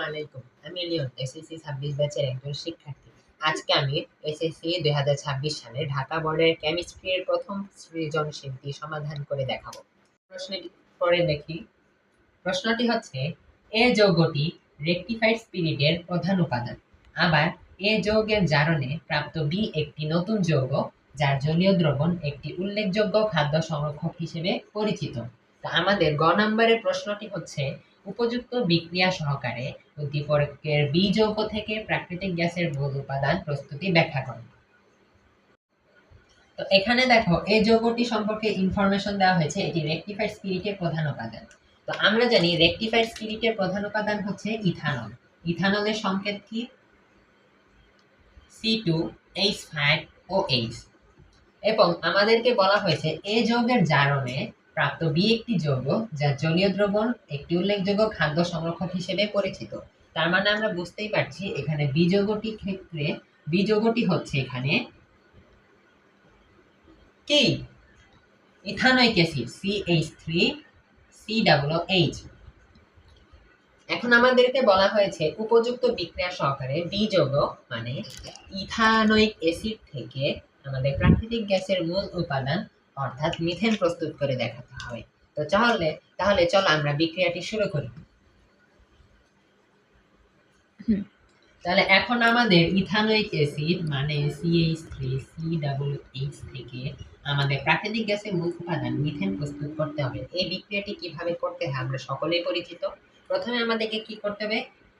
আলাইকুম। আমি Leone, SSC 26 ব্যাচের একজন শিক্ষার্থী। আজকে আমি এসএসসি 2026 সালে ঢাকা বোর্ডের কেমিস্ট্রির প্রথম সৃজনশীলটি সমাধান করে দেখাবো। প্রশ্নটি পরে দেখি। প্রশ্নটি হচ্ছে, এ যৌগটি রেকটিফাইড স্পিরিটের প্রধান উপাদান। আবার এ যৌগের জারণে প্রাপ্ত বি একটি নতুন যৌগ, যার জলীয় দ্রবণ একটি উল্লেখযোগ্য খাদ্য সংরক্ষক হিসেবে পরিচিত। তো আমাদের গ নম্বরের প্রশ্নটি হচ্ছে, উপযুক্ত বিক্রিয়া সহকারে উদ্দীপকের বি যৌগ থেকে প্রাকৃতিক গ্যাসের মূল উপাদান প্রস্তুতি ব্যাখ্যা করো। তো এখানে দেখো, এই যৌগটি সম্পর্কে ইনফরমেশন দেওয়া হয়েছে, এটি রেকটিফাইড স্পিরিটের প্রধান উপাদান। তো আমরা জানি রেকটিফাইড স্পিরিটের প্রধান উপাদান হচ্ছে ইথানল। ইথানলের সংকেত কি? C2H5OH। এবং আমাদেরকে বলা হয়েছে এই যৌগের জারণে প্রাপ্ত বি একটি যৌগ, যার জলীয় দ্রবণ একটি উল্লেখযোগ্য খাদ্য সংরক্ষক হিসেবে পরিচিত। তার মানে আমরা বুঝতেই পারছি এখানে বি যৌগটি হচ্ছে এখানে কি? Ethanoic acid CH3COOH। এখন আমাদেরকে বলা হয়েছে উপযুক্ত বিক্রিয়া সহকারে বি যৌগ মানে ইথানোয়িক অ্যাসিড থেকে আমাদের প্রাকৃতিক গ্যাসের মূল উপাদান অর্থাৎ মিথেন প্রস্তুত করে দেখাতে হবে। তো তাহলে চলো আমরা বিক্রিয়াটি শুরু করি। তাহলে এখন আমাদের ইথানোয়িক অ্যাসিড মানে CH3COOH থেকে আমাদের প্রাকৃতিক গ্যাসের মূল উপাদান মিথেন প্রস্তুত করতে হবে। এই বিক্রিয়াটি কিভাবে করতে হয় আমরা সকলেই পরিচিত। প্রথমে আমাদেরকে কি করতে হবে?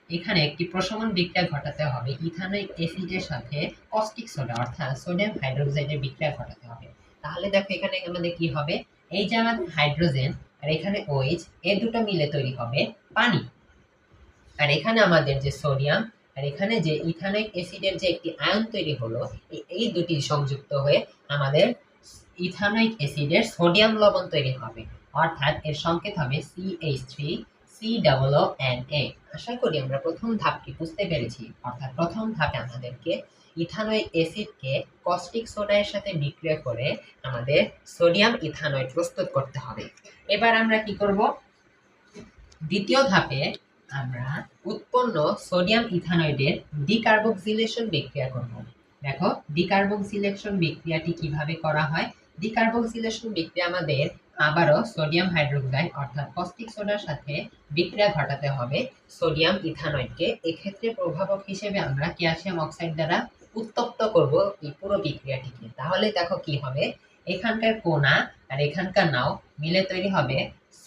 এখানে একটি প্রশমন বিক্রিয়া ঘটাতে হবে। ইথানোয়িক অ্যাসিডের সাথে কস্টিক সোডা অর্থাৎ সোডিয়াম হাইড্রোক্সাইডের বিক্রিয়া ঘটাতে হবে। তাহলে দেখো এখানে আমাদের কি হবে, এই যে আমাদের হাইড্রোজেন আর এখানে OH, এই দুটো মিলে তৈরি হবে পানি। আর এখানে আমাদের যে সোডিয়াম আর এখানে যে ইথানোয়িক অ্যাসিডের যে একটি আয়ন তৈরি হলো, এই দুটি সংযুক্ত হয়ে আমাদের ইথানোয়িক অ্যাসিডের সোডিয়াম লবণ তৈরি হবে, অর্থাৎ এর সংকেত হবে CH3COONA। আশা করি আমরা প্রথম ধাপটি বুঝতে পেরেছি। অর্থাৎ প্রথম ধাপে আমাদেরকে ইথানোয়িক অ্যাসিডকে কস্টিক সোডার সাথে বিক্রিয়া করে আমাদের সোডিয়াম ইথানয়েড প্রস্তুত করতে হবে। এবার আমরা কি করব? দ্বিতীয় ধাপে আমরা উৎপন্ন সোডিয়াম ইথানয়েডের ডিকার্বক্সিলেশন বিক্রিয়া করব। দেখো ডিকার্বক্সিলেশন বিক্রিয়াটি কিভাবে করা হয়। ডিকার্বক্সিলেশন বিক্রিয়া আমাদের আবারও সোডিয়াম হাইড্রোক্সাইড অর্থাৎ কস্টিক সোডার সাথে বিক্রিয়া ঘটাতে হবে সোডিয়াম ইথানয়েডকে। এক্ষেত্রে প্রভাবক হিসেবে আমরা ক্যালসিয়াম অক্সাইড দ্বারা উত্তপ্ত করব এই পুরো বিক্রিয়াটিকে। তাহলে দেখো কি হবে, এখানকার কোনা আর এখানকার নাও মিলে তৈরি হবে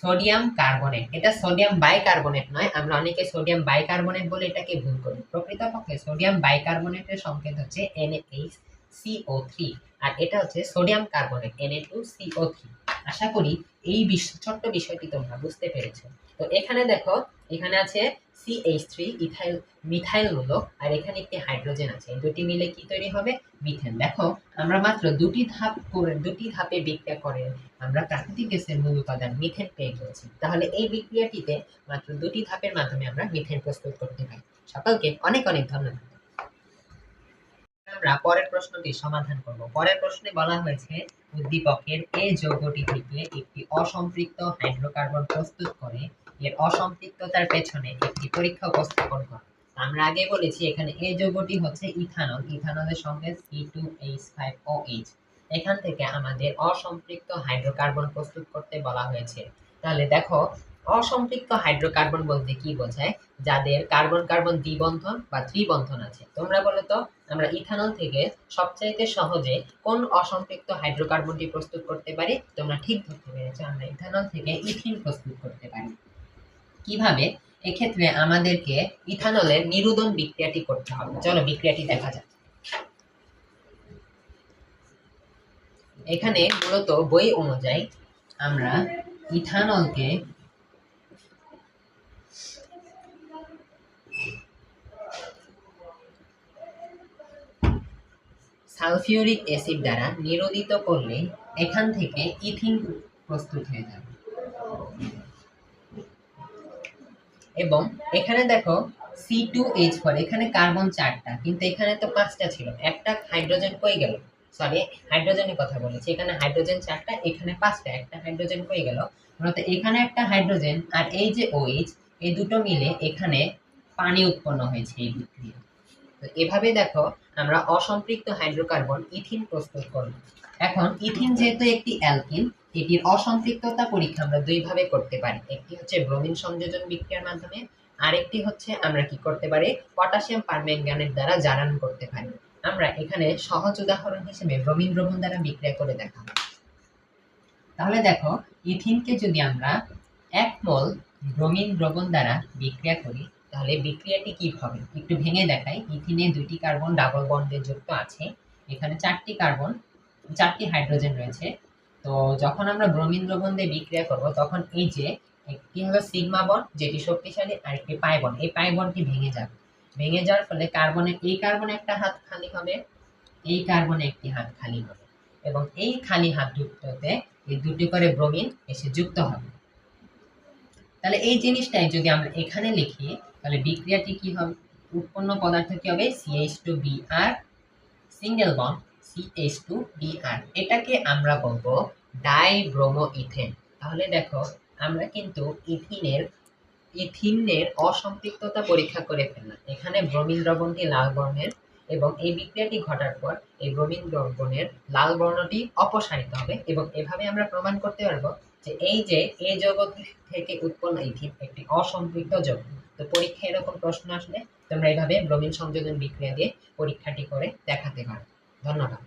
সোডিয়াম কার্বনেট। এটা সোডিয়াম বাইকার্বনেট নয়, আমরা অনেকে সোডিয়াম বাইকার্বনেট বলে এটাকে ভুল করি। প্রকৃতপক্ষে সোডিয়াম বাইকার্বনেটের সংকেত হচ্ছে NaHCO3 আর এটা হচ্ছে সোডিয়াম কার্বনেট Na2CO3। আশা করি এই ছোট্ট বিষয়টি তোমরা বুঝতে পেরেছো। তো এখানে দেখো, এখানে আছে CH3 মিথাইল মূলক আর এখানে একটি হাইড্রোজেন আছে, এই দুটি মিলে কি তৈরি হবে? মিথেন। দেখো আমরা মাত্র দুটি ধাপে বিক্রিয়া করে আমরা প্রাকৃতিক গ্যাসের মূল উপাদান মিথেন পেয়ে গেছি। তাহলে এই বিক্রিয়াটিতে মাত্র দুটি ধাপের মাধ্যমে আমরা মিথেন প্রস্তুত করতে পারি। সকলকে অনেক অনেক ধন্যবাদ। আমরা পরের প্রশ্নটি সমাধান করব। পরের প্রশ্নে বলা হয়েছে উদ্দীপকের এ যৌগটি থেকে একটি অসম্পৃক্ত হাইড্রোকার্বন প্রস্তুত করে এর অসম্পৃক্ততার পেছনে একটি পরীক্ষা উপস্থাপন করো। আমরা আগে বলেছি এখানে এই যৌগটি হচ্ছে ইথানল। ইথানলের সংকেত C2H5OH। এখান থেকে আমাদের অসম্পৃক্ত হাইড্রোকার্বন প্রস্তুত করতে বলা হয়েছে। তাহলে দেখো, অসম্পৃক্ত হাইড্রোকার্বন বলতে কি বোঝায়? যাদের কার্বন কার্বন দ্বিবন্ধন বা ত্রিবন্ধন আছে। তোমরা বলো তো, আমরা ইথানল থেকে সবচাইতে সহজে কোন অসম্পৃক্ত হাইড্রোকার্বনটি প্রস্তুত করতে পারি? তোমরা ঠিক ধরতে পেরেছো, আমরা ইথানল থেকে ইথিন প্রস্তুত করতে পারি। কিভাবে? এক্ষেত্রে আমাদেরকে ইথানলের নিরুদন বিক্রিয়াটি করতে হবে। চলো বিক্রিয়াটি দেখা যাক। এখানে মূলত বই অনুযায়ী আমরা ইথানলকে সালফিউরিক অ্যাসিড দ্বারা নিরোদিত করলে এখান থেকে ইথিন প্রস্তুত হয়ে যাবে। এবং এখানে দেখো C2H4, এখানে কার্বন 4টা কিন্তু এখানে তো 5টা ছিল, একটা হাইড্রোজেন কই গেল? সরি, হাইড্রোজেনের কথা বলেছি। এখানে হাইড্রোজেন 4টা, এখানে 5টা, একটা হাইড্রোজেন কই গেল? মূলত এখানে একটা হাইড্রোজেন আর এই যে OH, এই দুটো মিলে এখানে পানি উৎপন্ন হয়েছে এই বিক্রিয়া। তো এভাবে দেখো আমরা অসম্পৃক্ত হাইড্রোকার্বন ইথিন প্রস্তুত করব। এখন ইথিন যেহেতু একটি অ্যালকিন, এটির অসম্পৃক্ততা পরীক্ষা আমরা দুই ভাবে করতে পারি। একটি হচ্ছে ব্রোমিন সংযোজন বিক্রিয়ার মাধ্যমে, আরেকটি হচ্ছে আমরা কি করতে পারি, পটাশিয়াম পারম্যাঙ্গানেট দ্বারা জারণ করতে পারি। আমরা এখানে সহজ উদাহরণ হিসেবে ব্রোমিন দ্রবণ দ্বারা বিক্রিয়া করে দেখাবো। তাহলে দেখো, ইথিনকে যদি আমরা 1 মোল ব্রোমিন দ্রবণ দ্বারা বিক্রিয়া করি, তাহলে বিক্রিয়াটি কি হবে একটু ভেঙে দেখাই। ইথিনে 2টি কার্বন ডাবল বন্ডে যুক্ত আছে, এখানে 4টি কার্বন, 4টি হাইড্রোজেন রয়েছে। তো যখন আমরা ব্রোমিন দ্রবণ দিয়ে বিক্রিয়া করব, তখন এই যে একটি হলো সিগমা বন্ড যেটি শক্তিশালী, আর একটি পাই বন্ড, এই পাই বন্ডটি ভেঙে যাবে। ভেঙে যাওয়ার ফলে এই কার্বনে একটা হাত খালি হবে, এই কার্বনে একটি হাত খালি হবে, এবং এই খালি হাত দুটোতে এই দুটি করে ব্রোমিন এসে যুক্ত হবে। তাহলে এই জিনিসটাই যদি আমরা এখানে লিখি, তাহলে বিক্রিয়াটি কি হবে, উৎপন্ন পদার্থ কি হবে, CH2Br সিঙ্গেল বন্ড CH2Br, এটাকে আমরা বলবো ডাইব্রোমো ইথেন। তাহলে দেখো, আমরা কিন্তু ইথিনের অসম্পৃক্ততা পরীক্ষা করে ফেললাম। এখানে ব্রোমিন দ্রবণটি লাল বর্ণের, এবং এই বিক্রিয়াটি ঘটার পর এই ব্রোমিন দ্রবণের লাল বর্ণটি অপসারিত হবে, এবং এভাবে আমরা প্রমাণ করতে পারবো যে এই যে এই যৌগ থেকে উৎপন্ন ইথিন একটি অসম্পৃক্ত যৌগ। তো পরীক্ষায় এরকম প্রশ্ন আসলে তোমরা এইভাবে ব্রোমিন সংযোজন বিক্রিয়া দিয়ে পরীক্ষাটি করে দেখাতে পারো। ধন্যবাদ।